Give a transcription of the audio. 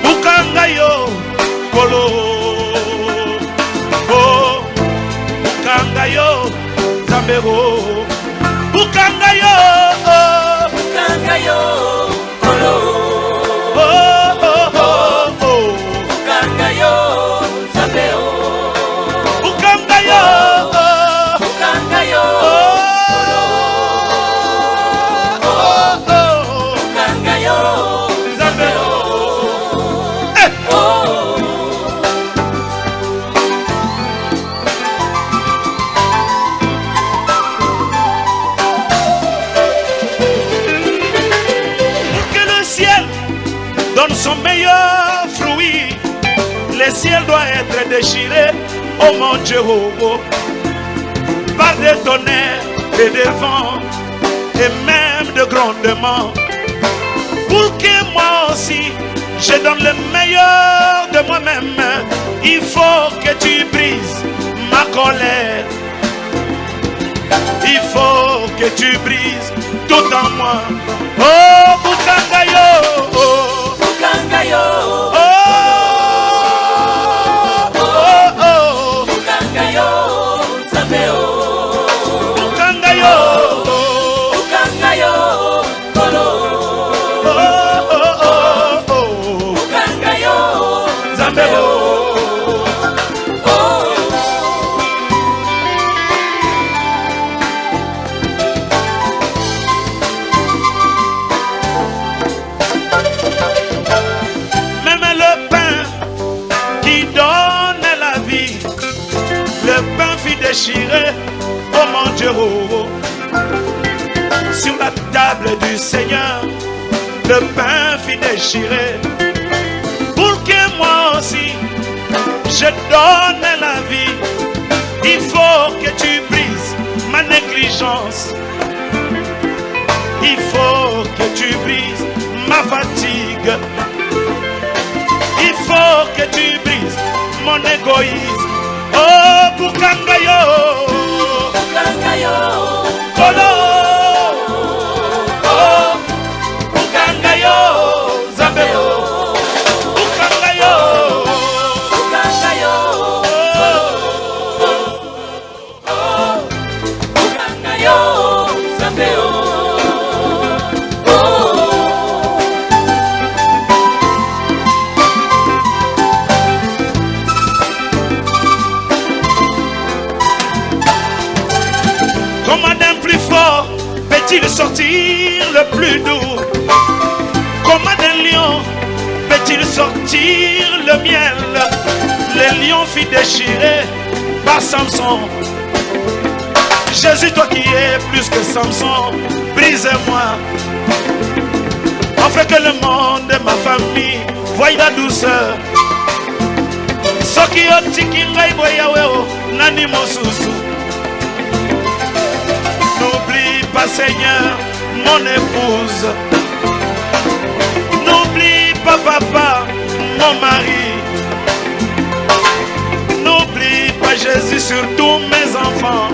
Bukangayo kolo, oh, bukangayo zambego, bukangayo, oh, bukangayo kolo, oh, oh, oh, oh, bukangayo zambego, bukangayo, oh, bukangayo kolo, oh, oh, bukangayo zambego. Donne son meilleur fruit. Le ciel doit être déchiré, oh mon Dieu, oh, oh, par des tonnerres et des vents, et même de grondements, pour que moi aussi, je donne le meilleur de moi-même. Il faut que tu brises ma colère. Il faut que tu brises tout en moi. Oh, Bukangayo, oh, bukangayo, oh, oh, oh, bukangayo zambego, Bukangayo, oh, bukangayo kolo, oh, oh, oh, bukangayo Zambego. Déchiré, oh mon Dieu, oh, oh. Sur la table du Seigneur, le pain fut déchiré, pour que moi aussi je donne la vie. Il faut que tu brises ma négligence. Il faut que tu brises ma fatigue. Il faut que tu brises mon égoïsme. Oh, bukangayo, bukangayo kolo, oh, bukangayo, zambeo, bukangayo, bukangayo bukangayo zambego. Comment d'un plus fort peut-il sortir le plus doux? Comment d'un lion peut-il sortir le miel? Le lion fut déchiré par Samson. Jésus, toi qui es plus que Samson, brise-moi. Afin que le monde et ma famille voient la douceur. Soki otiki ngai boyaweo nani mosusu. N'oublie pas, Seigneur, mon épouse. N'oublie pas, papa, mon mari. N'oublie pas, Jésus, sur tous mes enfants.